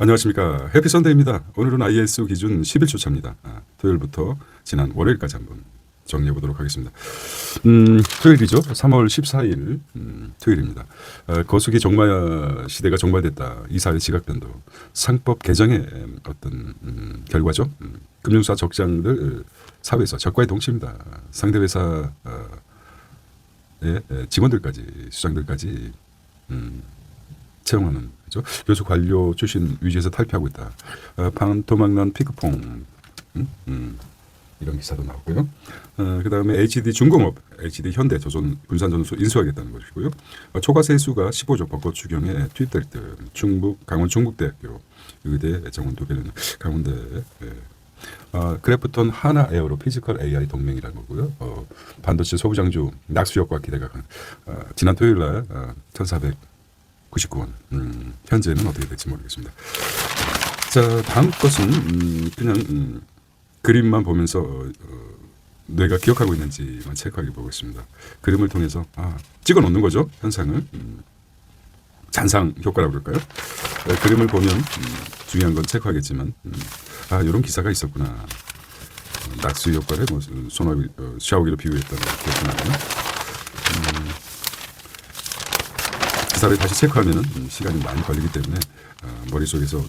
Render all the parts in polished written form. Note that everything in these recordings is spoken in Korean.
안녕하십니까. 해피 선데이입니다. 오늘은 ISO 기준 10일초 차입니다. 토요일부터 지난 월요일까지 한번 정리해 보도록 하겠습니다. 토요일이죠. 3월 14일 토요일입니다. 거수기 종말 시대가 종말됐다. 이사회 지각변도 상법 개정의 어떤 결과죠. 금융사 적장들 사회에서 적과의 동치입니다. 상대 회사의 직원들까지 수장들까지 채용하는 거죠. 교수 관료 출신 위주에서 탈피하고 있다. 판토막난 피크퐁 이런 기사도 나오고요. 그다음에 HD 중공업, HD 현대, 조선 군산전수 인수하겠다는 것이고요. 초과 세수가 15조 벚꽃 추경에 투입될 듯. 충북 강원 충북대학교 의대 정원 도배는 강원대. 그래프톤 하나에어로 피지컬 AI 동맹이라는 거고요. 반도체 소부장주 낙수 효과 기대가 지난 토요일 날 1,499원. 현재는 어떻게 될지 모르겠습니다. 자, 다음 것은 그냥 그림만 보면서 뇌가 기억하고 있는지만 체크하게 보겠습니다. 그림을 통해서 찍어 놓는 거죠. 현상을. 잔상 효과라고 그럴까요? 그림을 보면 중요한 건 체크하겠지만 이런 기사가 있었구나. 낙수 효과를 뭐 소나기 샤워기로 비유했던 기억이 나네요. 기사를 다시 체크하면 시간이 많이 걸리기 때문에 머릿속에서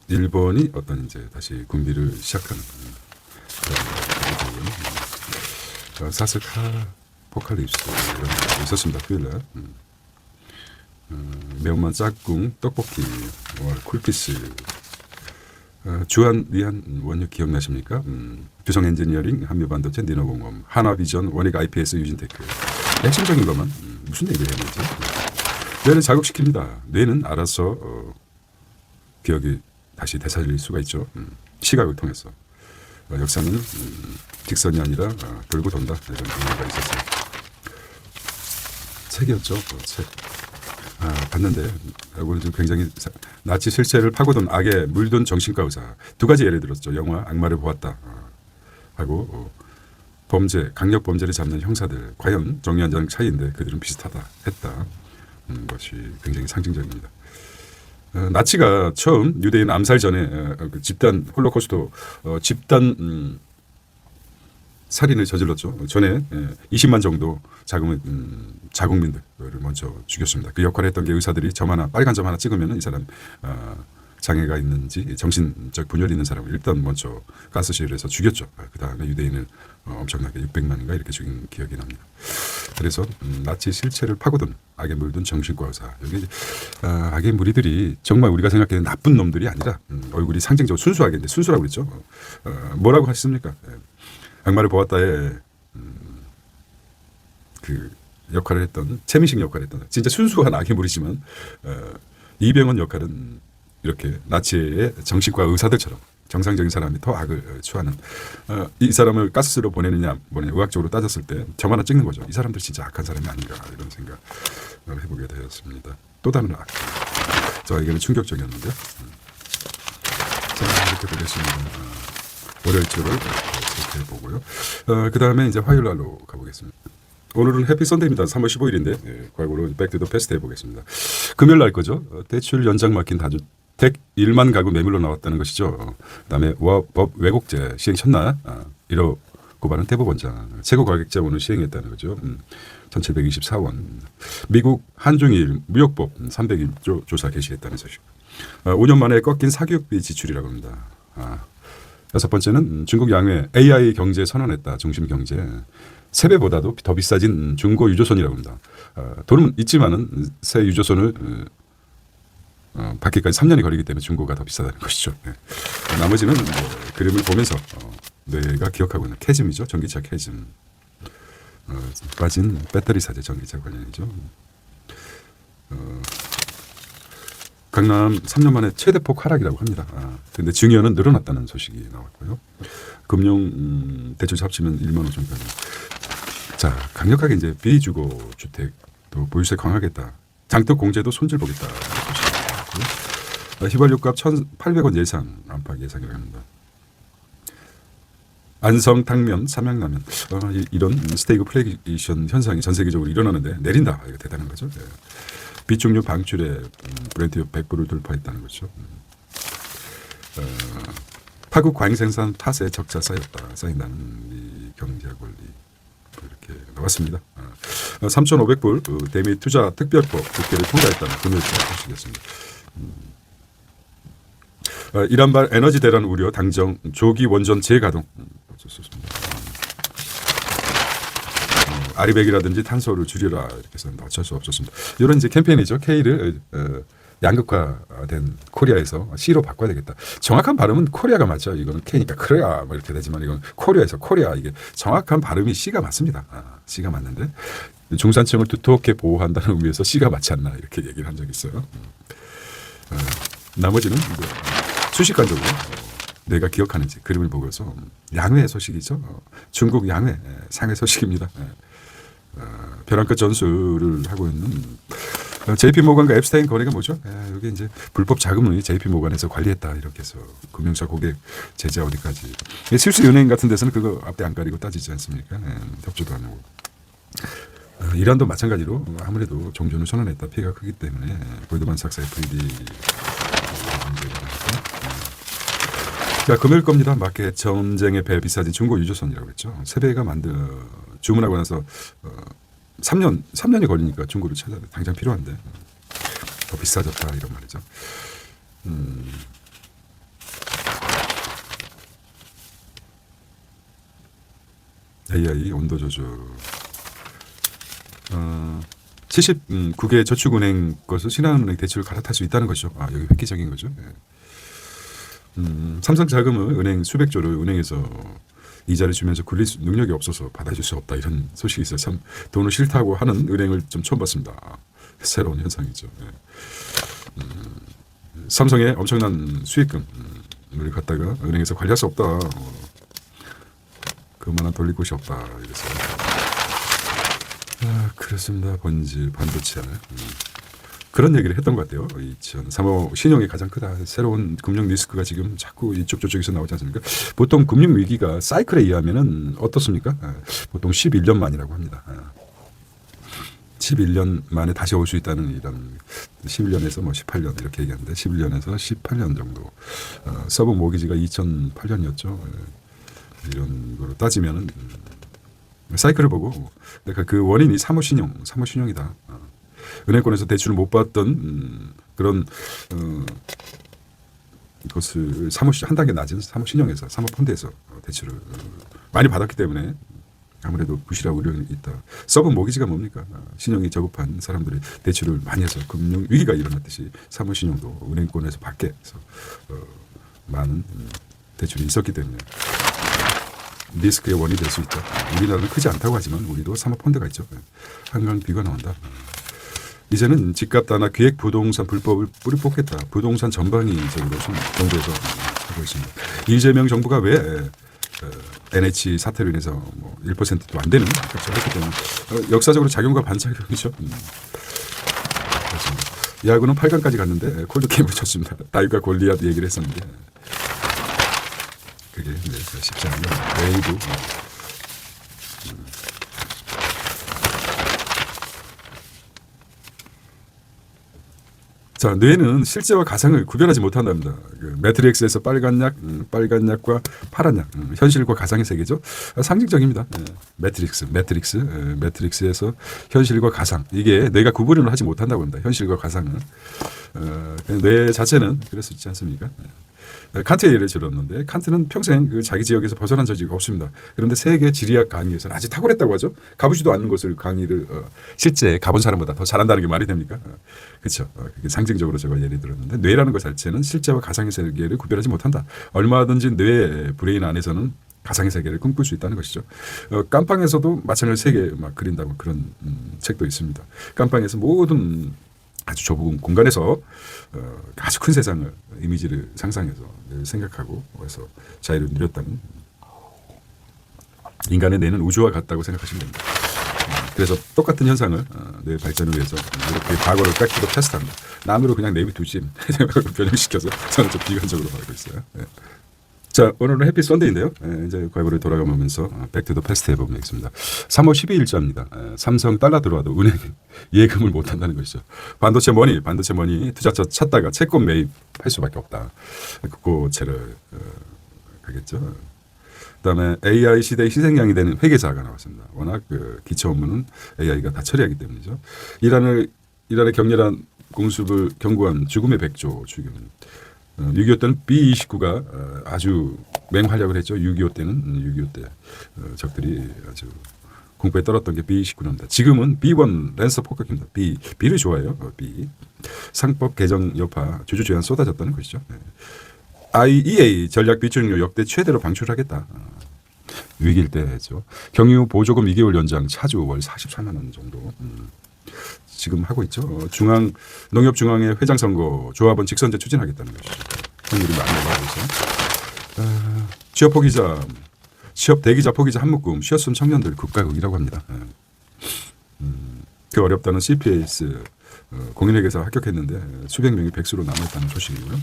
일본이 어떤 이제 다시 군비를 시작하는 사스카 포칼립스 이런 게 있었습니다. 토요일날 매운맛 짝꿍 떡볶이 쿨피스 주한 리한 원유 기억나십니까? 규성 엔지니어링 한미반도체 니노공업 하나비전 원익 IPS 유진테크 핵심적인 것만 무슨 얘기를 해야 되지? 뇌를 자극시킵니다. 뇌는 알아서 기억이 다시 되살릴 수가 있죠. 시각을 통해서. 역사는 직선이 아니라 돌고 돈다. 이런 의미가 있었어요. 책이었죠. 책. 봤는데 오늘 좀 굉장히 나치 실체를 파고든 악에 물든 정신과 의사. 두 가지 예를 들었죠. 영화 악마를 보았다. 하고 범죄, 강력 범죄를 잡는 형사들. 과연 정의한자는 차이인데 그들은 비슷하다. 했다. 것이 굉장히 상징적입니다. 나치가 처음 유대인 암살 전에 집단 홀로코스트 집단 살인을 저질렀죠. 전에 20만 정도 자국민들을 먼저 죽였습니다. 그 역할을 했던 게 의사들이 점 하나 빨간 점 하나 찍으면 이 사람 장애가 있는지 정신적 분열이 있는 사람을 일단 먼저 가스실에서 죽였죠. 그 다음에 유대인을 엄청나게 600만인가 이렇게 죽인 기억이 납니다. 그래서 나치 실체를 파고든 악에 물든 정신과 의사. 여기 악의 무리들이 정말 우리가 생각하는 나쁜 놈들이 아니라 얼굴이 상징적으로 순수하게 순수라고 그랬죠. 뭐라고 하셨습니까? 악마를 보았다에 그 역할을 했던 최민식 역할을 했던 진짜 순수한 악의 무리지만 이병헌 역할은 이렇게 나치의 정신과 의사들처럼 정상적인 사람이 더 악을 취하는 이 사람을 가스로 보내느냐 의학적으로 따졌을 때 점 하나 찍는 거죠. 이 사람들 진짜 악한 사람이 아닌가 이런 생각을 해보게 되었습니다. 또 다른 악. 저에게는 충격적이었는데요. 자, 이렇게 보겠습니다. 월요일주를 체크해보고요. 그 다음에 이제 화요일 날로 가보겠습니다. 오늘은 해피 선데이입니다. 3월 15일인데 과거로 백투더 패스트 해보겠습니다. 금요일 날 거죠. 대출 연장 막힌 다주택 1만 가구 매물로 나왔다는 것이죠. 그다음에 법 왜곡죄 시행 첫날 1호 고발은 대법원장 최고 가격제 오늘 시행했다는 거죠. 1724원. 미국 한중일 무역법 301조 조사 개시했다는 소식. 5년 만에 꺾인 사교육비 지출이라고 합니다. 여섯 번째는 중국 양회 AI 경제 선언했다. 중심 경제. 세배보다도 더 비싸진 중고 유조선이라고 합니다. 돈은 있지만은 새 유조선을 받기까지 3년이 걸리기 때문에 중고가 더 비싸다는 것이죠. 네. 나머지는 그림을 보면서 뇌가 기억하고 있는 캐즘이죠. 전기차 캐즘. 빠진 배터리 사제 전기차 관련이죠. 강남 3년 만에 최대폭 하락이라고 합니다. 그런데 증여는 늘어났다는 소식이 나왔고요. 금융 대출 합치면 1만 5천 건. 자, 강력하게 이제 비주거 주택도 보유세 강화하겠다. 장독 공제도 손질 보겠다. 휘발유값 1,800원 예상 안팎 예상이라고 합니다. 안성 당면 삼양라면 이런 스테이크플레이션 현상이 전 세계적으로 일어나는데 내린다. 이거 대단한 거죠. 네. 비축류 방출에 브렌트 100불을 돌파했다는 거죠. 파국 과잉 생산 탓에 적자 쌓인다는 이 경제학 원리 이렇게 나왔습니다. 3,500불 대미 투자 특별법 국회를 통과했다는 금요일 소식이었습니다. 이란발 에너지 대란 우려 당정 조기 원전 재가동. 아리백이라든지 탄소를 줄여라 이렇게 해서는 어쩔 수 없었습니다. 이런 이제 캠페인이죠. K를 양극화된 코리아에서 C로 바꿔야 되겠다. 정확한 발음은 코리아가 맞죠. 이거는 K니까 코리아 뭐 이렇게 되지만 이건 코리아에서 코리아 이게 정확한 발음이 C가 맞습니다. C가 맞는데 중산층을 두텁게 보호한다는 의미에서 C가 맞지 않나 이렇게 얘기를 한 적이 있어요. 나머지는 수식관적으로 내가 기억하는지 그림을 보고서 양회 소식이죠. 중국 양회 상회 소식입니다. 벼랑 끝 전술을 하고 있는 JP 모건과 앱스타인 거래가 뭐죠? 여기 이제 불법 자금을 JP 모건에서 관리했다 이렇게 해서 금융사 고객 제재 어디까지 실수 은행 같은 데서는 그거 앞에 안 가리고 따지지 않습니까? 협조도 안 하고. 이란도 마찬가지로 아무래도 종전을 선언했다 피해가 크기 때문에 골드만삭스 FED 문제가 나니까. 자, 금요일 겁니다. 마켓 전쟁의 배 비싸진 중고 유조선이라고 했죠. 세배가 주문하고 나서 3년이 걸리니까 중고를 찾아야 돼. 당장 필요한데 더 비싸졌다 이런 말이죠. AI 온도 조절. 79개 저축은행 것을 신한은행 대출을 갈아탈 수 있다는 것이죠. 여기 획기적인 거죠. 삼성자금은 은행 수백조를 은행에서 이자를 주면서 굴릴 능력이 없어서 받아줄 수 없다 이런 소식이 있어요. 참 돈을 싫다고 하는 은행을 좀 처음 봤습니다. 새로운 현상이죠. 삼성의 엄청난 수익금을 갖다가 은행에서 관리할 수 없다. 그만한 돌릴 곳이 없다. 이래서 그렇습니다. 본질 반도체 그런 얘기를 했던 것 같아요. 2003호 신용이 가장 크다. 새로운 금융 리스크가 지금 자꾸 이쪽 저쪽에서 나오지 않습니까? 보통 금융 위기가 사이클에 의하면은 어떻습니까? 보통 11년 만이라고 합니다. 11년 만에 다시 올 수 있다는 이런 11년에서 뭐 18년 이렇게 얘기하는데 11년에서 18년 정도. 서브 모기지가 2008년이었죠. 이런 거로 따지면은 사이클을 보고 그러니까 그 원인이 사모신용이다. 은행권에서 대출을 못 받던 그런 것을 한 단계 낮은 사모신용에서 사모펀드에서 대출을 많이 받았기 때문에 아무래도 부실한 우려가 있다. 서브 모기지가 뭡니까? 신용이 저급한 사람들이 대출을 많이 해서 금융 위기가 일어났듯이 사모신용도 은행권에서 밖에서 많은 대출이 있었기 때문에 리스크의 원인이 될 수 있다. 우리나라는 크지 않다고 하지만 우리도 사모펀드가 있죠. 한강 비가 나온다. 이제는 집값 단화 기획 부동산 불법을 뿌리 뽑겠다. 부동산 전방위적으로 정부에서 하고 있습니다. 이재명 정부가 왜 NH 사태로 인해서 뭐 1%도 안 되는 값을 했기 때문에 역사적으로 작용과 반작용이죠. 그렇습니다. 야구는 8강까지 갔는데 콜드게임을 쳤습니다. 다윗과 골리앗 얘기를 했었는데 그게 쉽지 않은 웨이브. 자, 뇌는 실제와 가상을 구별하지 못한답니다. 매트릭스에서 빨간 약과 파란 약, 현실과 가상의 세계죠. 상징적입니다. 매트릭스에서 현실과 가상, 이게 뇌가 구분을 하지 못한다고 합니다. 현실과 가상은 뇌 자체는 그럴 수 있지 않습니까? 칸트의 예를 들었는데 칸트는 평생 그 자기 지역에서 벗어난 적이 없습니다. 그런데 세계 지리학 강의에서는 아주 탁월했다고 하죠. 가보지도 않는 것을 강의를 실제 가본 사람보다 더 잘한다는 게 말이 됩니까? 그렇죠. 그게 상징적으로 제가 예를 들었는데 뇌라는 것 자체는 실제와 가상의 세계를 구별하지 못한다. 얼마든지 뇌 브레인 안에서는 가상의 세계를 꿈꿀 수 있다는 것이죠. 깜빵에서도 마찬가지로 세계 막 그린다고 그런 책도 있습니다. 깜빵에서 모든 아주 좁은 공간에서 아주 큰 세상을 이미지를 상상해서 생각하고 그래서 자유를 누렸다는 인간의 뇌는 우주와 같다고 생각하시면 됩니다. 그래서 똑같은 현상을 뇌 발전을 위해서 이렇게 과거를 뺏기고 테스트합니다. 남으로 그냥 내비두지 변형시켜서 저는 좀 비관적으로 알고 있어요. 네. 자, 오늘은 해피 선데이인데요. 이제 과거로 돌아가면서 백투더 패스트 해보겠습니다. 3월 12일자입니다. 삼성 달러 들어와도 은행 예금을 못한다는 것이죠. 반도체 머니 투자처 찾다가 채권 매입할 수밖에 없다. 그거체를 가겠죠. 그다음에 AI 시대의 희생양이 되는 회계사가 나왔습니다. 워낙 그 기초 업무는 AI가 다 처리하기 때문이죠. 이란의 격렬한 공습을 경고한 죽음의 백조 죽임. 6.25 때는 B-29가 아주 맹활약을 했죠. 6.25 때는 6.25 때 적들이 아주 공포에 떨었던 게 B-29입니다. 지금은 B-1 랜서 폭격기입니다. B를 좋아해요. B. 상법 개정 여파 주주주의안 쏟아졌다는 것이죠. IEA 전략 비축률 역대 최대로 방출하겠다. 위기일 때 했죠. 경유 보조금 2개월 연장 차주 월 44만 원 정도. 지금 하고 있죠. 농협중앙회 회장 선거 조합원 직선제 추진하겠다는 것이죠. 확률이 많이 나가고 있어요. 취업 포기자, 취업 대기자 포기자 한묶음, 쉬었음 청년들 국가극이라고 합니다. 그 어렵다는 CPAS 공인회계사 합격했는데 수백 명이 백수로 남아있다는 소식이고요.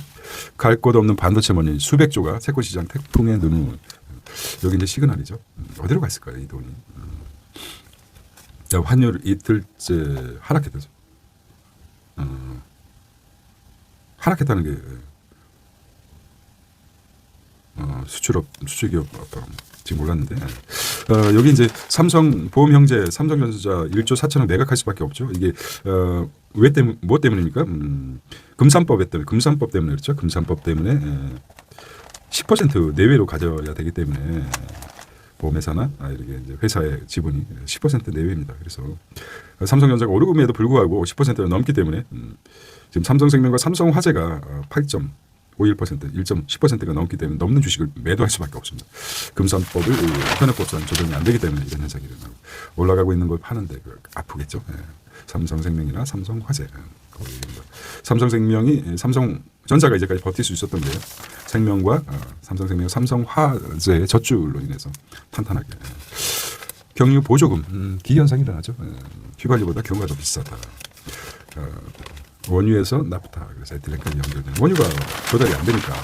갈 곳 없는 반도체 머니 수백 조가 채권시장 태풍의 눈을 여기 이제 시그널이죠. 어디로 갔을까요, 이 돈이? 환율 이틀째 하락했다죠. 하락했다는 게 수출기업 지금 몰랐는데 여기 이제 삼성 보험형제 삼성전자 1조 4천억 매각할 수밖에 없죠. 이게 뭐 때문입니까? 금산법 때문에 그렇죠. 금산법 때문에 10% 내외로 가져야 되기 때문에 보험회사나 이렇게 이제 회사의 지분이 10% 내외입니다. 그래서 삼성전자가 오르금에도 불구하고 10%를 넘기 때문에 지금 삼성생명과 삼성화재가 8.51% 1.10%가 넘기 때문에 넘는 주식을 매도할 수밖에 없습니다. 금산법을 현역법상 적용이 안 되기 때문에 이런 현상이 일어나고 올라가고 있는 걸 파는데 아프겠죠. 삼성생명이나 삼성화재. 삼성생명이 삼성전자가 이제까지 버틸 수 있었던 게 생명과 삼성생명, 삼성화재의 젖줄로 인해서 탄탄하게. 경유 보조금 기현상이 일어나죠. 휘발유보다 경유가 더 비싸다. 원유에서 나프타 그래서 에틸렌까지 연결되는 원유가 조달이 안 되니까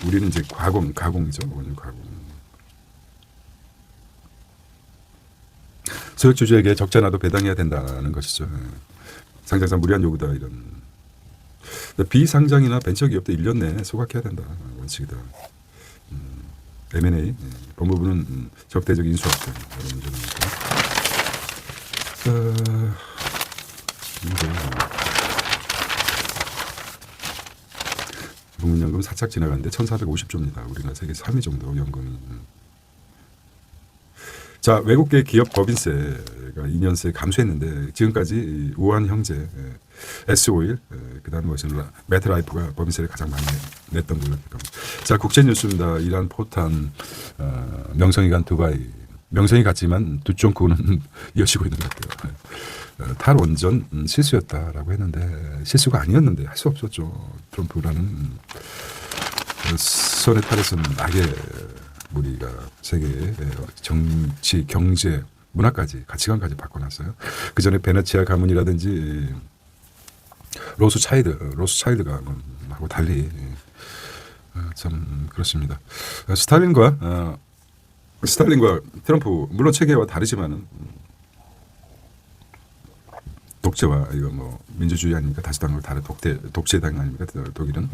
우리는 이제 가공이죠. 원유 가공. 소액주주에게 적자나도 배당해야 된다는 것이죠. 상장사 무리한 요구다 이런. 비상장이나 벤처기업도 1년 내에 소각해야 된다 원칙이다. M&A 법무부는 적대적 인수합병 이런 문제입니다. 국민연금 사착 지나갔는데 1,450조입니다. 우리나라 세계 3위 정도 연금이. 자, 외국계 기업 법인세가 2년새 감소했는데 지금까지 우한 형제, S-오일, 그다음에 무슨 매트라이프가 법인세를 가장 많이 냈던 걸로 기억합니다. 자, 국제 뉴스입니다. 이란 포탄, 명성이 간 두바이. 명성이 갔지만 두 쫑크는 이어지고 있는 것 같아요. 탈원전 실수였다라고 했는데 실수가 아니었는데 할 수 없었죠. 트럼프라는 손에 탈에서는 악의 무리가 세계의 정치, 경제, 문화까지 가치관까지 바꿔놨어요. 그 전에 베네치아 가문이라든지 로스차일드가 하고 달리 참 그렇습니다. 스탈린과 트럼프 물론 체계와 다르지만은 독재와 이거 뭐 민주주의 아닙니까? 다수당을 다른 독재당 아닙니까? 독일은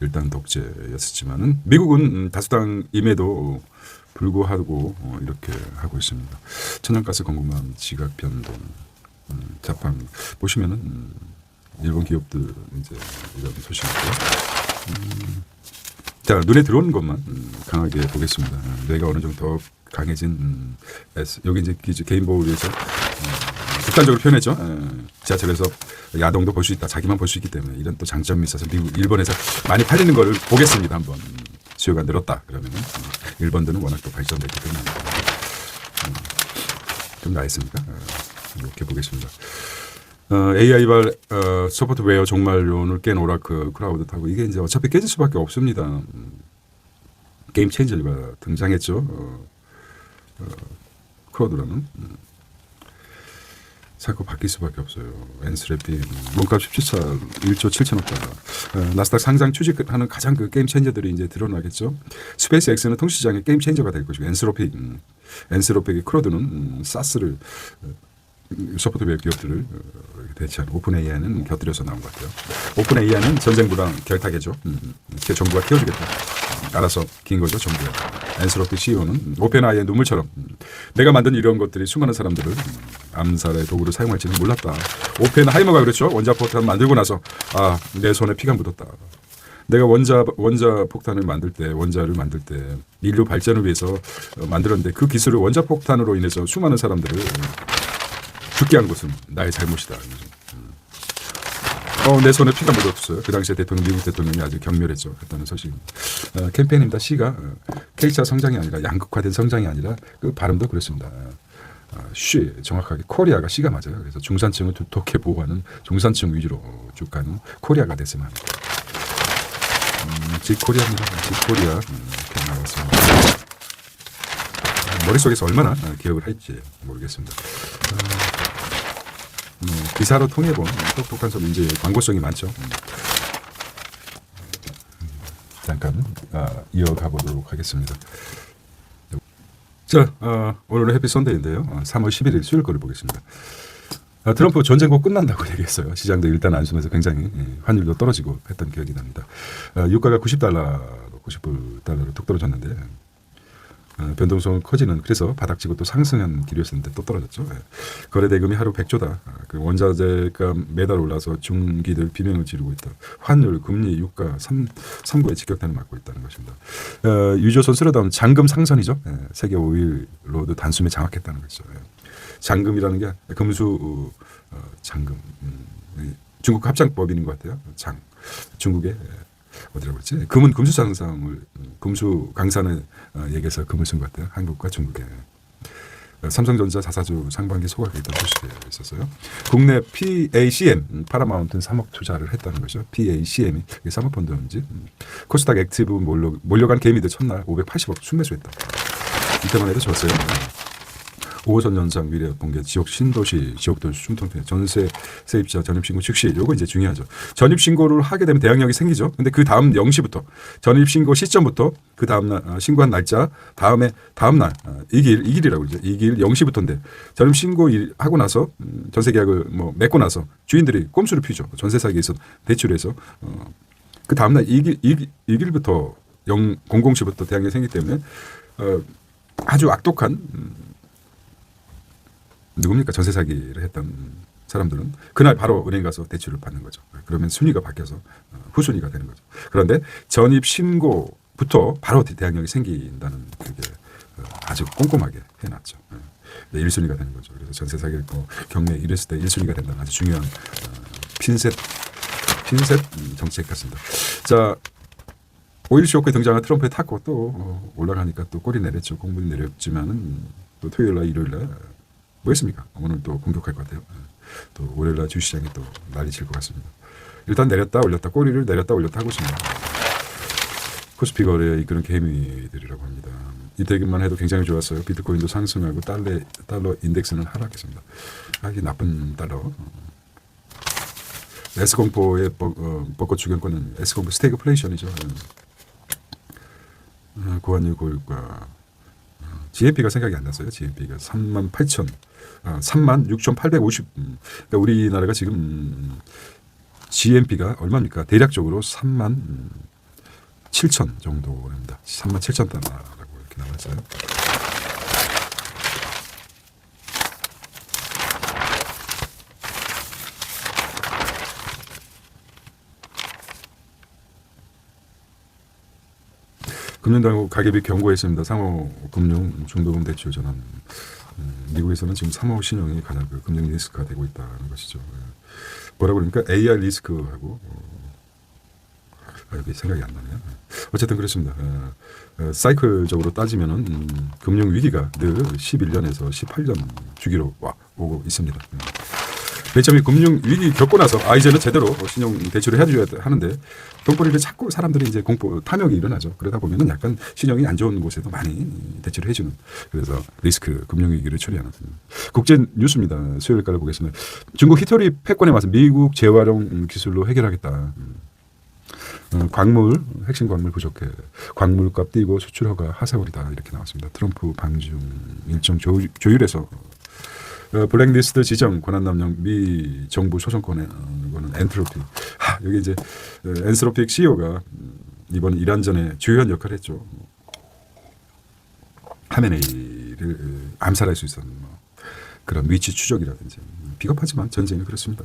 일단 독재였었지만은 미국은 다수당임에도 불구하고 이렇게 하고 있습니다. 천연가스 공급망 지각 변동, 자판 보시면은 일본 기업들 이제 이런 소식이고요. 자, 눈에 들어오는 것만 강하게 보겠습니다. 뇌가 어느 정도 더 강해진 여기 이제 개인 보호를 위해서 극단적으로 표현했죠. 지하철에서 야동도 볼 수 있다. 자기만 볼 수 있기 때문에 이런 또 장점이 있어서 일본에서 많이 팔리는 걸 보겠습니다. 한번 수요가 늘었다. 그러면 일본들은 워낙 또 발전됐기 때문에 좀 나있습니까? 이렇게 보겠습니다. AI발 소프트웨어 종말론을 깬 오라클 크라우드 타고 이게 이제 어차피 깨질 수밖에 없습니다. 게임 체인저가 등장했죠. 크라우드라는. 자꾸 바뀔 수밖에 없어요. 엔스래피 몸값 17차 1조 7천억 달러. 나스닥 상장 취직하는 가장 그 게임 체인저들이 이제 드러나겠죠. 스페이스X는 통시장의 게임 체인저가 될 것이고 엔스로픽의 크로드는 사스를 소프트웨어 기업들을 대체한 오픈AI는 곁들여서 나온 것 같아요. 오픈AI는 전쟁부랑 결탁해죠. 정부가 키워주겠다. 알아서 긴 거죠, 정부가. 엔스로픽 CEO는 오픈AI의 눈물처럼 내가 만든 이런 것들이 수많은 사람들을 암살의 도구로 사용할지는 몰랐다. 오펜하이머가 그랬죠. 원자 폭탄 만들고 나서 내 손에 피가 묻었다. 내가 원자 폭탄을 만들 때, 원자를 만들 때 인류 발전을 위해서 만들었는데 그 기술을 원자 폭탄으로 인해서 수많은 사람들을 죽게 한 것은 나의 잘못이다. 내 손에 피가 묻었어요. 그 당시에 미국 대통령이 아주 경멸했죠. 했다는 소식입니다. 캠페인입니다. C가 K자 성장이 아니라 양극화된 성장이 아니라 그 발음도 그렇습니다. 쉬 정확하게 코리아가 C가 맞아요. 그래서 중산층을 두텁게 보호하는 중산층 위주로 쭉 가는 코리아가 됐으면 합니다. 직코리아입니다. 직코리아 이렇게 나왔습니다. 머릿속에서 얼마나 기억을 할지 모르겠습니다. 기사로 통해본 똑똑한 소리 이제 광고성이 많죠. 잠깐 이어가보도록 하겠습니다. 자, 오늘은 해피 선데이인데요. 3월 11일 수요일 거를 보겠습니다. 트럼프 전쟁국 끝난다고 얘기했어요. 시장도 일단 안심해서 굉장히 환율도 떨어지고 했던 기억이 납니다. 유가가 90달러로 뚝 떨어졌는데 변동성은 커지는 그래서 바닥치고 또 상승한 길이었는데 또 떨어졌죠. 거래 대금이 하루 100조다. 그 원자재가 매달 올라서 중기들 비명을 지르고 있다. 환율, 금리, 유가 3구의 직격탄을 맞고 있다는 것입니다. 유조선 쓰러다운 잔금 상선이죠. 세계 5위로도 단숨에 장악했다는 거죠. 잔금이라는 게 금수 잔금. 중국 합장법인인 것 같아요. 중국의 어디라고 그랬지? 금은 금수 강산을 얘기해서 금을 쓴 것 같아요. 한국과 중국에. 삼성전자 자사주 상반기 소각이 있다는 소식이 있었어요. 국내 PACM 파라마운트는 3억 투자를 했다는 거죠. PACM이 사모펀드인지 코스닥 액티브 몰려간 개미들 첫날 580억 순매수했다. 이때만 해도 좋았어요. 5호선 연상 미래 공개 지역 신도시 지역도시 숨통편 전세 세입자 전입신고 즉시 요거 이제 중요하죠. 전입신고를 하게 되면 대항력이 생기죠. 근데 그 다음 0시부터 전입신고 시점부터 그 다음날 신고한 날짜 다음 날 이길이라고 그러죠. 이길 0시부터인데 전입신고 하고 나서 전세계약을 맺고 나서 주인들이 꼼수를 피우죠. 전세 사기에서 대출해서 그 다음날 이길부터 00시부터 대항력이 생기기 때문에 아주 악독한 누굽니까? 전세 사기를 했던 사람들은 그날 바로 은행 가서 대출을 받는 거죠. 그러면 순위가 바뀌어서 후순위가 되는 거죠. 그런데 전입 신고부터 바로 대항력이 생긴다는 그게 아주 꼼꼼하게 해놨죠. 1순위가 되는 거죠. 그래서 전세 사기를 경매 이랬을 때 1순위가 된다는 아주 중요한 핀셋 정책 같습니다. 자, 5.1 쇼크에 등장한 트럼프의 탔고 또 올라가니까 또 꼬리 내렸죠. 공분이 내렸지만은 또 토요일날 일요일날 뭐겠습니까? 오늘 또 공격할 것 같아요. 또 월요일날 주시장이 또 난리 칠 것 같습니다. 일단 내렸다 올렸다 꼬리를 내렸다 올렸다 하고 있습니다. 코스피 거래에 이끄는 개미들이라고 합니다. 이때만 해도 굉장히 좋았어요. 비트코인도 상승하고 달러 인덱스는 하락했습니다. 이게 나쁜 달러. S공포의 벚꽃 주경권은 S공포 스태그플레이션이죠. 고환율 고율과 GNP가 생각이 안 났어요. GNP가 36,850. 그러니까 우리나라가 지금 GNP가 얼마입니까? 대략적으로 37,000 정도입니다. 37,000달러라고 이렇게 나왔어요. 금융당국 가계비 경고했습니다. 상호 금융 중도금 대출 전환. 미국에서는 지금 3호 신용이 가장 그 금융 리스크가 되고 있다는 것이죠. 뭐라고 그러니까 AR 리스크하고 여기 생각이 안 나네요. 어쨌든 그렇습니다. 사이클적으로 따지면은 금융 위기가 늘 11년에서 18년 주기로 오고 있습니다. 배점이 금융 위기 겪고 나서 이제는 제대로 신용 대출을 해줘야 하는데 돈벌이를 자꾸 사람들이 이제 공포 탐욕이 일어나죠. 그러다 보면은 약간 신용이 안 좋은 곳에도 많이 대출을 해주는 그래서 리스크 금융 위기를 처리하는 국제 뉴스입니다. 수요일까지 보겠습니다. 중국 히토리 패권에 맞서 미국 재활용 기술로 해결하겠다. 광물 핵심 광물 부족해 광물값 뛰고 수출 허가 하사월이다 이렇게 나왔습니다. 트럼프 방중 일정 조율에서 블랙리스트 지정 권한 남용 미 정부 소송권에 이거는 엔트로픽 여기 이제 엔트로픽 CEO가 이번 이란전에 주요한 역할을 했죠. 하메네이를 암살할 수 있었는 뭐 그런 위치 추적이라든지 비겁하지만 전쟁은 그렇습니다.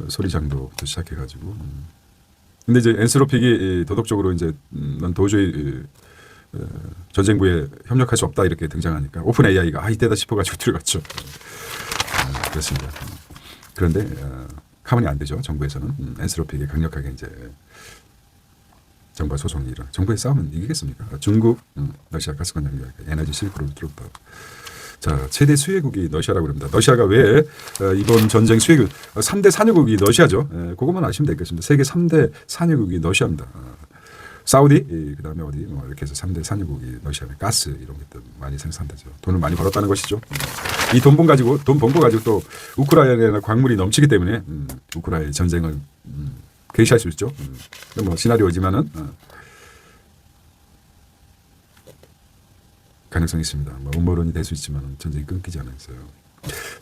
소리장도부터 시작해가지고 근데 이제 엔트로픽이 도덕적으로 이제 난 도저히 전쟁부에 협력할 수 없다 이렇게 등장하니까 오픈 AI가 이때다 싶어가지고 들어갔죠. 그렇습니다. 그런데 가만히 안 되죠. 정부에서는 엔트로픽이 강력하게 이제 정부와 소송이 일어나. 정부의 싸움은 이기겠습니까? 중국, 러시아 가스관 영역, 에너지 실크로드 뚫었다. 자, 최대 수혜국이 러시아라고 그럽니다. 러시아가 왜 이번 전쟁 수혜국 3대 산유국이 러시아죠. 그것만 아시면 되겠습니다. 세계 3대 산유국이 러시아입니다. 사우디, 그다음에 어디 뭐 이렇게 해서 3대 산유국이 러시아의 가스 이런 것들 많이 생산되죠. 돈을 많이 벌었다는 것이죠. 이 돈 번 거 가지고 또 우크라이나에 광물이 넘치기 때문에 우크라이나 전쟁을 개시할 수 있죠. 뭐 시나리오지만은 가능성이 있습니다. 뭐 음모론이 될 수 있지만 전쟁이 끊기지 않았어요.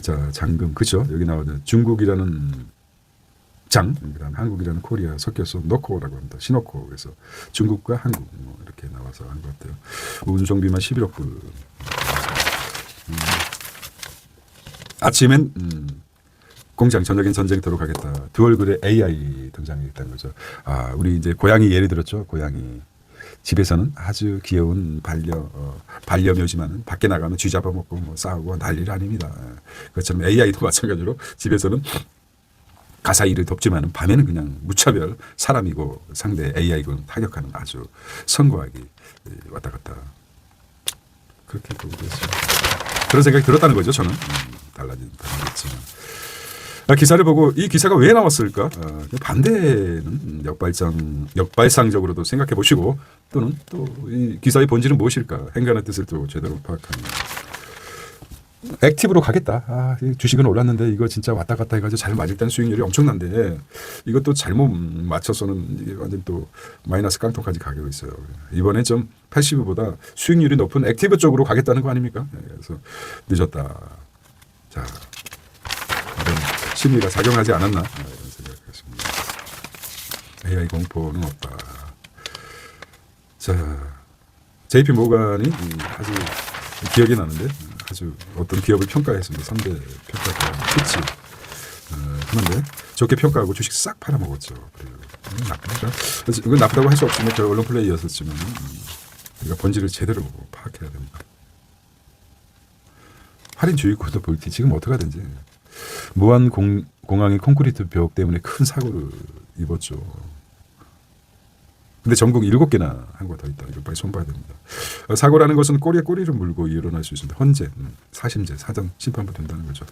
자, 장금 그렇죠. 여기 나오는 중국이라는 장, 그다음 한국이라는 코리아 섞여서 노코라고 합니다. 시노코 그래서 중국과 한국 뭐 이렇게 나와서 한 것 같아요. 운송비만 11억 불. 아침엔 공장 저녁엔 전쟁터로 가겠다. 두 얼굴의 AI 등장했다는 거죠. 우리 이제 고양이 예를 들었죠. 고양이 집에서는 아주 귀여운 반려묘지만은 밖에 나가면 쥐 잡아먹고 뭐 싸우고 난리가 아닙니다. 그것처럼 AI도 마찬가지로 집에서는 가사일을 덮지만 밤에는 그냥 무차별 사람이고 상대 AI고 타격하는 아주 선고하게 왔다 갔다 그렇게 보고 있습니다. 그런 생각이 들었다는 거죠. 저는 달라졌지만 기사를 보고 이 기사가 왜 나왔을까? 반대는 역발상적으로도 생각해 보시고 또는 또 이 기사의 본질은 무엇일까? 행간의 뜻을 또 제대로 파악하는 액티브로 가겠다. 주식은 올랐는데 이거 진짜 왔다 갔다 해가지고 잘 맞을 때는 수익률이 엄청난데 이것도 잘못 맞춰서는 이게 완전 또 마이너스 깡통까지 가고 있어요. 이번에 좀 패시브보다 수익률이 높은 액티브 쪽으로 가겠다는 거 아닙니까? 그래서 늦었다. 자, 이런 심리가 작용하지 않았나 이런 생각했습니다. AI 공포는 없다. 자, JP 모간이 아주 기억이 나는데 아주 어떤 기업을 평가했습니다. 3대 평가가 피치 하는데 좋게 평가하고 주식 싹 팔아먹었죠. 나쁘다. 이건 나쁘다고 할 수 없지만 저 언론 플레이였었지만 우리가 본질을 제대로 파악해야 됩니다. 할인 주의코드 볼티 지금 어떻게 하든지 무한 공항의 콘크리트 벽 때문에 큰 사고를 입었죠. 근데 전국 7개나 한 거 더 있다. 이거 빨리 손봐야 됩니다. 사고라는 것은 꼬리에 꼬리를 물고 일어날 수 있습니다. 헌재, 사심재, 사전 심판부 된다는 거죠.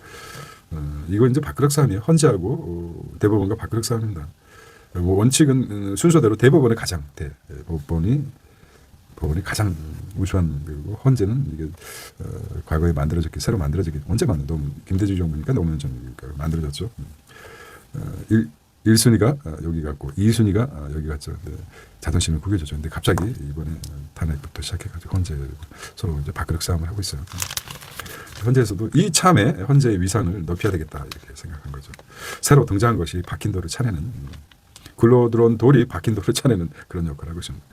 이거 이제 밥그릇 싸움이에요. 헌재하고 대법원과 밥그릇 싸움입니다. 원칙은 순서대로 대법원의 가장 법원이 가장 우수한 그리고 헌재는 이게 과거에 만들어졌기 새로 만들어졌기 언제 너무 김대중 정부니까 노무현 정부니까 만들어졌죠. 1순위가 여기 갔고 2순위가 여기 갔죠. 근데 자존심을 구겨졌죠. 근데 갑자기 이번에 탄핵부터 시작해가지고 헌재 서로 이제 밥그릇 싸움을 하고 있어요. 헌재에서도 이참에 헌재의 위상을 높여야 되겠다 이렇게 생각한 거죠. 새로 등장한 것이 박힌돌을 차내는 굴러 들어온 돌이 박힌돌을 차내는 그런 역할을 하고 있습니다.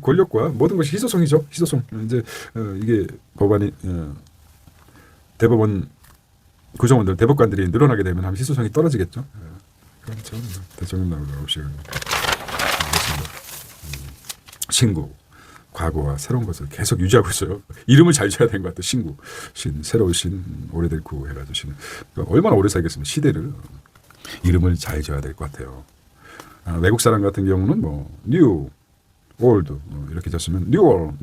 권력과 모든 것이 희소성이죠. 희소성. 이제 이게 법안이 대법원 구성원들 대법관들이 늘어나게 되면 하면 희소성이 떨어지겠죠. 그렇죠. 대통령 나오고 9시간 신구 과거와 새로운 것을 계속 유지하고 있어요. 이름을 잘 줘야 되는 것 같아요. 신구 새로운 신 오래됐고 해가지고 신 그러니까 얼마나 오래 살겠으면 시대를 이름을 잘 줘야 될 것 같아요. 외국 사람 같은 경우는 뭐 뉴 올드 이렇게 줬으면 뉴월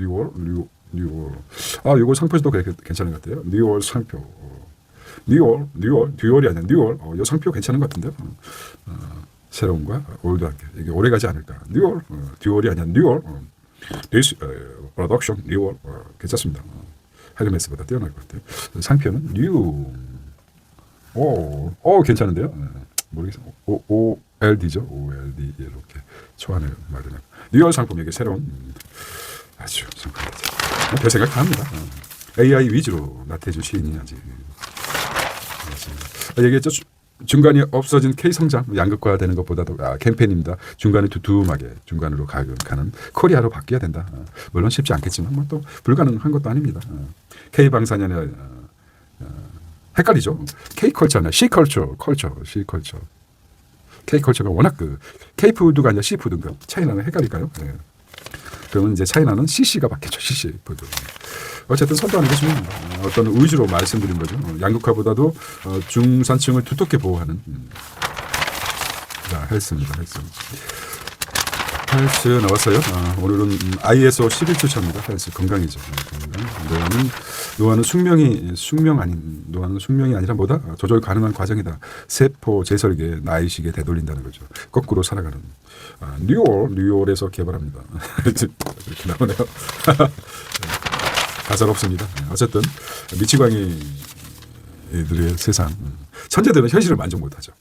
이거 상표도 괜찮은 것 같아요. 뉴월 상표 듀얼이 아니라 뉴얼. 이 상표 괜찮은 것 같은데요. 새로움과 올드 함께 이게 오래가지 않을까. 듀얼이 아니라 뉴얼. This production 뉴얼 괜찮습니다. 헤르메스보다 뛰어날 것 같아요. 상표는 뉴. 괜찮은데요. 모르겠어요. OLD죠. OLD 이렇게 초안을 마련하고 뉴얼 상품에게 새로운 아주 별 생각 다 합니다. AI 위주로 나태주 시인이 아직 얘기했죠. 중간이 없어진 K 성장 양극화되는 것보다도 캠페인입니다. 중간에 두툼하게 중간으로 가는 코리아로 바뀌어야 된다. 물론 쉽지 않겠지만 뭐 또 불가능한 것도 아닙니다. K 방사년에 헷갈리죠. K 컬처나 C 컬처. K 컬처가 워낙 K 푸드가 아니라 C 푸드인가 차이나는 헷갈릴까요? 네. 그러면 이제 차이나는 CC가 바뀌죠. CC 푸드. 어쨌든 선도하는 게 중요합니다. 어떤 의지로 말씀드린 거죠. 양극화보다도 중산층을 두텁게 보호하는 헬스입니다. 헬스 나왔어요. 오늘은 ISO 11주차입니다. 헬스 건강이죠. 노화는 숙명이 아니라 뭐다? 조절 가능한 과정이다. 세포 재설계 나이식에 되돌린다는 거죠. 거꾸로 살아가는 뉴올에서 개발합니다. 이렇게 나오네요. 가사롭습니다. 어쨌든 미치광이들의 세상 천재들은 현실을 만족 못하죠.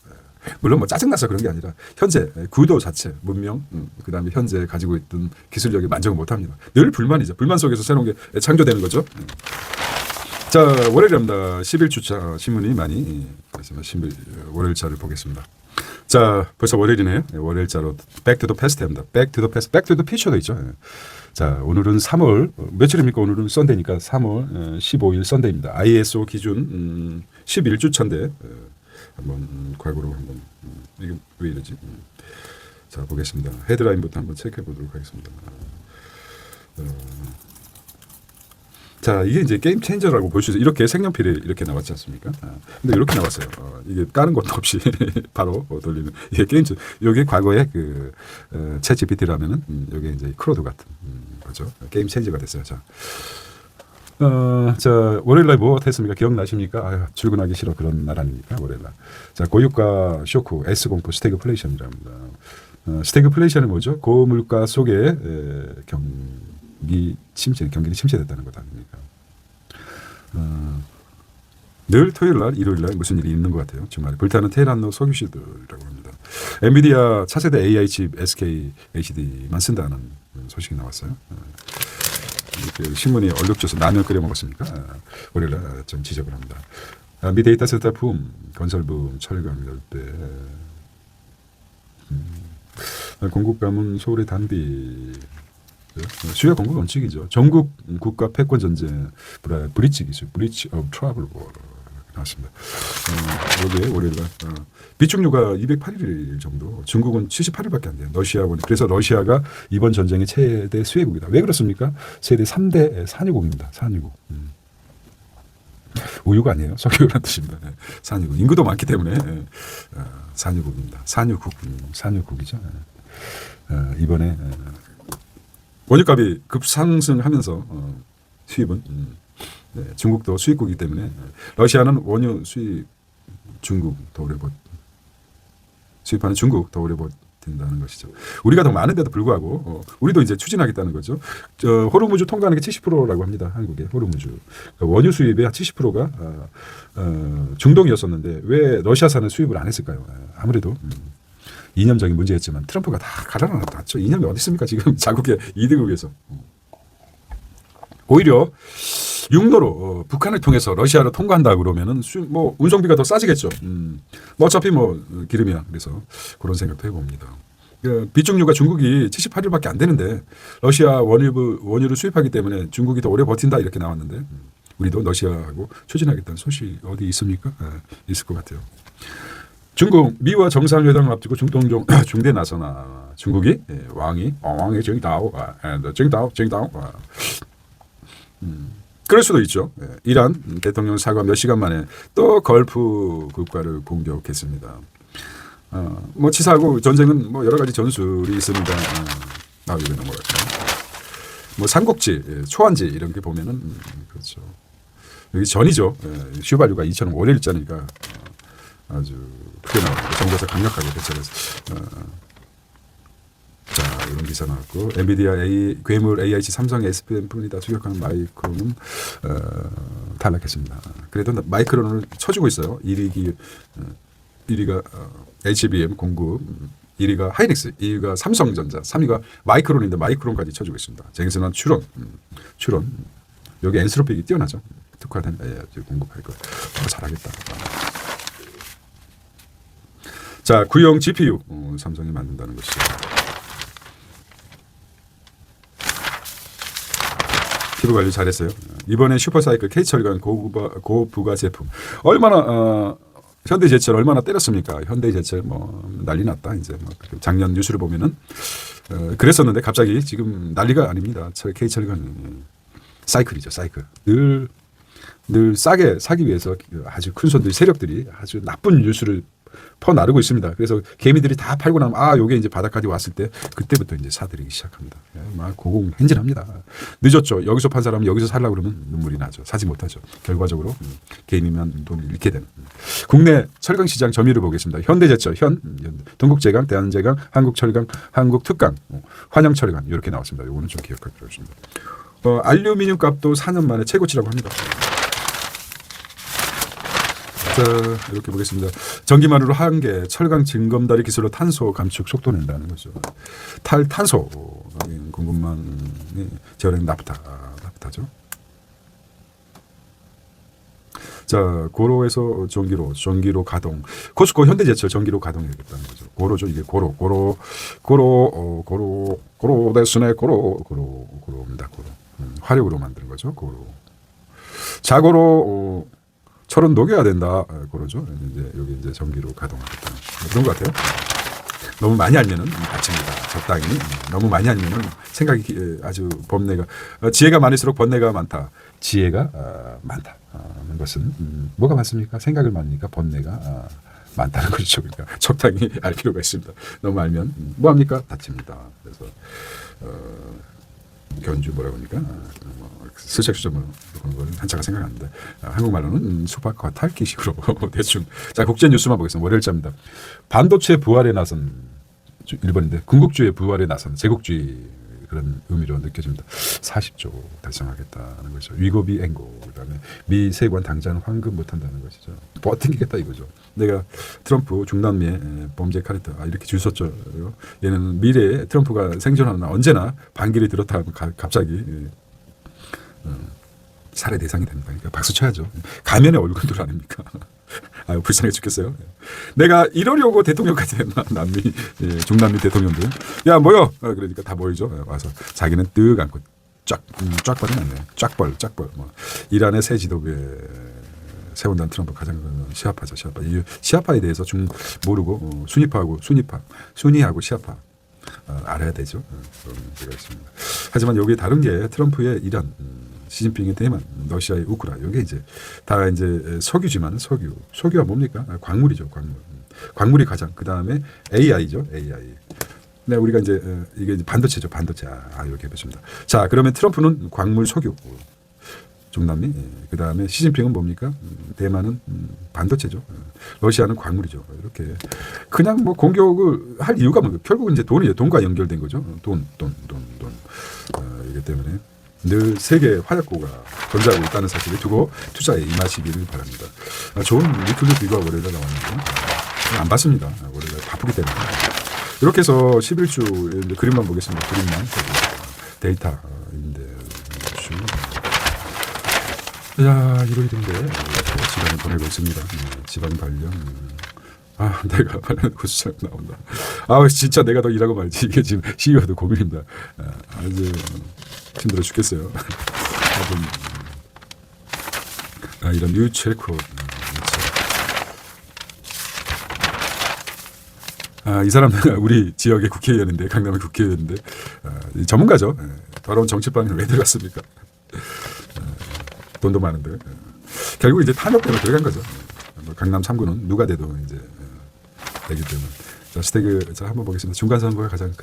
물론 뭐 짜증나서 그런 게 아니라 현재 구도 자체 문명 그다음에 현재 가지고 있던 기술력에 만족을 못합니다. 늘 불만이죠. 불만 속에서 새로운 게 창조되는 거죠. 자, 월요일입니다. 11주차 신문이 많이 월요일자를 보겠습니다. 자, 벌써 월요일이네요. 월요일자로 Back to the Past입니다. Back to the Future도 있죠. 자, 오늘은 3월 며칠입니까? 오늘은 썬데이니까 3월 15일 썬데이입니다. ISO 기준 11주차인데 한번 과거로 한번 이게 왜 이러지? 자, 보겠습니다. 헤드라인부터 한번 체크해 보도록 하겠습니다. 자, 이게 이제 게임 체인저라고 볼 수 있어요. 이렇게 색연필이 이렇게 나왔지 않습니까? 근데 이렇게 나왔어요. 이게 까는 것도 없이 바로 돌리는 이게 게임 체인저. 이게 과거에 챗 GPT라면은 이게 이제 크로드 같은 거죠. 게임 체인저가 됐어요. 자. 자, 월요일날 뭐 했습니까? 기억나십니까? 출근하기 싫어 그런 날 아닙니까? 월요일날. 자, 고유가 쇼크 S공포 스태그플레이션이랍니다. 스태그플레이션은 뭐죠? 고물가 속에 경기가 침체됐다는 것 아닙니까? 늘 토요일날, 일요일날 무슨 일이 있는 것 같아요. 주말에 불타는 테헤란로 석유시들이라고 합니다. 엔비디아 차세대 AI 칩 SK HD만 쓴다는 소식이 나왔어요. 이렇게 신문이 얼룩져서 라면 끓여 먹었습니까? 월요일날 좀 지적을 합니다. 미 데이터 센터 붐, 건설 붐, 철강 열대, 공급 가문 소울의 단비, 수요 공급 원칙이죠. 전국 국가 패권 전쟁, 브리치 기술, 브리치 오브 트러블 나왔습니다. 여기에 월요일날 비축류가 208일 정도, 중국은 78일밖에 안 돼요. 그래서 러시아가 이번 전쟁의 최대 수혜국이다. 왜 그렇습니까? 세계 3대 산유국입니다. 산유국. 우유가 아니에요. 석유라는 뜻입니다. 산유국. 인구도 많기 때문에 산유국입니다. 산유국이죠. 이번에 원유값이 급상승하면서 수입은 중국도 수입국이기 때문에 러시아는 원유 수입 중국 더 오래 수입하는 중국 더 오래 버틴다는 것이죠. 우리가 더 많은데도 불구하고 우리도 이제 추진하겠다는 거죠. 호르무즈 통과하는 게 70%라고 합니다. 한국의 호르무즈 원유 수입의 70%가 중동이었었는데 왜 러시아산을 수입을 안 했을까요? 아무래도 이념적인 문제였지만 트럼프가 다 갈아놨죠. 이념이 어디 있습니까? 지금 자국의 이득국에서 오히려 육로로 북한을 통해서 러시아로 통과한다 그러면은 뭐 운송비가 더 싸지겠죠. 뭐 어차피 뭐 기름이야. 그래서 그런 생각도 해봅니다. 비축류가 중국이 78일밖에 안 되는데 러시아 원유를 수입하기 때문에 중국이 더 오래 버틴다 이렇게 나왔는데 우리도 러시아하고 추진하겠다는 소식 어디 있습니까? 있을 것 같아요. 중국 미와 정상회담을 앞두고 중동종 중대 나서나 중국이 왕의 정다오 그럴 수도 있죠. 이란 대통령 사과 몇 시간 만에 또 걸프 국가를 공격했습니다. 뭐 치사하고 전쟁은 뭐 여러 가지 전술이 있습니다. 이거 넘어갈까요? 뭐 삼국지, 초안지 이런 게 보면은 그렇죠. 여기 전이죠. 슈발류가 2,000원 월요일자니까 아주 크게 나옵니다. 정부에서 강력하게 대처를 해서. 자, 이런 기사 나왔고 엔비디아 괴물 AIC 삼성 SPM뿐이다 추격하는 마이크론은 탈락했습니다. 그래도 마이크론을 쳐주고 있어요. 1위가 HBM 공급, 1위가 하이닉스, 2위가 삼성전자, 3위가 마이크론인데 마이크론까지 쳐주고 있습니다. 쟁선한 추론. 여기 엔스로픽이 뛰어나죠. 특화된 AI 공급할 거 잘하겠다. 자, 구형 GPU 삼성이 만든다는 것이죠. 피부 관리 잘했어요. 이번에 슈퍼사이클 K철강 고부가 제품 얼마나 현대제철 얼마나 때렸습니까? 현대제철 뭐 난리 났다. 이제 뭐 작년 뉴스를 보면은 그랬었는데 갑자기 지금 난리가 아닙니다. K철강 사이클이죠. 사이클. 늘 싸게 사기 위해서 아주 큰 손들 세력들이 아주 나쁜 뉴스를 퍼나르고 있습니다. 그래서 개미들이 다 팔고 나면 요게 이제 바닥까지 왔을 때 그때부터 이제 사들이기 시작합니다. 막 고공행진합니다. 늦었죠. 여기서 판 사람은 여기서 살려고 그러면 눈물이 나죠. 사지 못하죠. 결과적으로 개인이면 돈을 잃게 되는. 국내 철강 시장 점유율을 보겠습니다. 현대제철, 동국제강, 대한제강, 한국철강, 한국특강, 환영철강 이렇게 나왔습니다. 요거는 좀 기억할 필요가 있습니다. 알루미늄 값도 4년 만에 최고치라고 합니다. 자, 이렇게 보겠습니다. 전기마루로 한개 철강 증검다리 기술로 탄소 감축 속도 낸다는 거죠. 탈탄소 공급망이 제어된 나프타죠. 자, 고로에서 전기로 가동. 코스코 현대제철 전기로 가동해야겠다는 거죠. 고로죠. 이게 고로 데스네 고로입니다. 고로. 화력으로 만드는 거죠. 고로. 자고로 철은 녹여야 된다. 그러죠. 이제 여기 이제 전기로 가동하겠다. 그런 것 같아요. 너무 많이 알면은 다칩니다. 적당히. 너무 많이 알면은 생각이 아주 번뇌가 지혜가 많을수록 번뇌가 많다. 지혜가 많다. 하는 것은 뭐가 많습니까? 생각을 많으니까 번뇌가 많다는 거죠. 그러니까 적당히 알 필요가 있습니다. 너무 알면 뭐 합니까? 다칩니다. 그래서 견주 뭐라고 하니까 슬쩍슬쩍 그런 걸 한자가 생각하는데 한국말로는 수박과 탈기식으로 대충. 자, 국제 뉴스만 보겠습니다. 월요일자입니다. 반도체 부활에 나선 일본인데 궁극주의 부활에 나선 제국주의 그런 의미로 느껴집니다. 40조 달성하겠다는 거죠. 위고비 앵고, 그다음에 미 세관 당장 환급 못한다는 것이죠. 버티겠다 이거죠. 내가 트럼프 중남미의 범죄 카르텔 이렇게 줄 섰죠. 얘는 미래에 트럼프가 생존하는 언제나 반기를 들었다 하면 갑자기 살해 대상이 됩니다. 그러니까 박수 쳐야죠. 가면의 얼굴들 아닙니까? 아유, 불쌍해 죽겠어요. 내가 이러려고 대통령까지 했나? 중남미 대통령들. 야, 모여! 그러니까 다 모이죠. 와서 자기는 뜩 안고 쫙벌이 났네. 쫙벌. 뭐. 이란의 새 지도부에 세운다는 트럼프 가장 시아파죠. 이 시아파에 대해서 좀 모르고 순위하고 시아파 알아야 되죠. 그런 문제가 있습니다. 하지만 여기 다른 게 트럼프의 이란, 시진핑의 대만, 러시아의 우크라이나 이게 이제 다 이제 석유지만 석유가 뭡니까? 광물이죠. 광물이 가장. 그 다음에 AI죠. AI. 네, 우리가 이제 이게 이제 반도체죠. 반도체. 이렇게 해보십니다. 자, 그러면 트럼프는 광물, 석유, 중남미. 그 다음에 시진핑은 뭡니까? 대만은 반도체죠. 러시아는 광물이죠. 이렇게 그냥 뭐 공격을 할 이유가 뭐 결국은 이제 돈이에요. 돈과 연결된 거죠. 돈. 이기 때문에. 늘 세계 화약고가 존재하고 있다는 사실을 두고 투자에 임하시기를 바랍니다. 좋은 리플리 비가 월요일에 나왔는데 안 봤습니다. 월요일에 바쁘기 때문에. 이렇게 해서 11주 그림만 보겠습니다. 그림만. 데이터인데 야, 일요일인데 시간을 보내고 있습니다. 집안 관련. 내가 관련 고수장 나온다. 진짜 내가 더 일하고 말지. 이게 지금 CEO도 고민입니다. 아주 힘들어 죽겠어요. 이런 뉴체코. 이 사람은 우리 지역의 국회의원인데, 강남의 국회의원인데, 전문가죠. 더러운 정치판에 왜 들어갔습니까? 돈도 많은데. 결국 이제 탄핵 때문에 들어간 거죠. 강남 3구는 누가 돼도 이제 되기 때문에. 자, 스태그, 한번 보겠습니다. 중간선거가 가장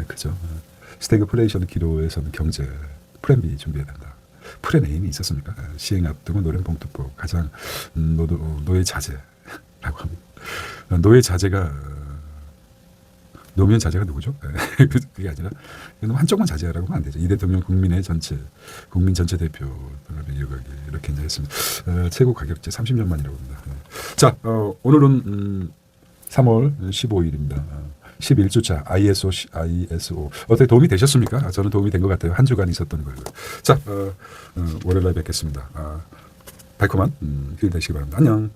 그죠. 스태그플레이션 기로에서는 경제 플랜 B 준비해야 된다. 풀의 메인이 있었습니까? 시행 앞두고 노령봉투법 가장 노예 자제라고 합니다. 노예 자제가 노무현 자제가 누구죠? 그게 아니라 한쪽만 자제하라고 하면 안 되죠. 이 대통령 국민 전체 대표 이어가기 이렇게 이제 했습니다. 최고 가격제 30년만이라고 합니다. 자, 오늘은 3월 15일입니다. 11주차 ISO 어떻게 도움이 되셨습니까? 저는 도움이 된 것 같아요. 한 주간 있었던 거예요. 자, 월요일에 뵙겠습니다. 달콤한 휴일 되시기 바랍니다. 안녕.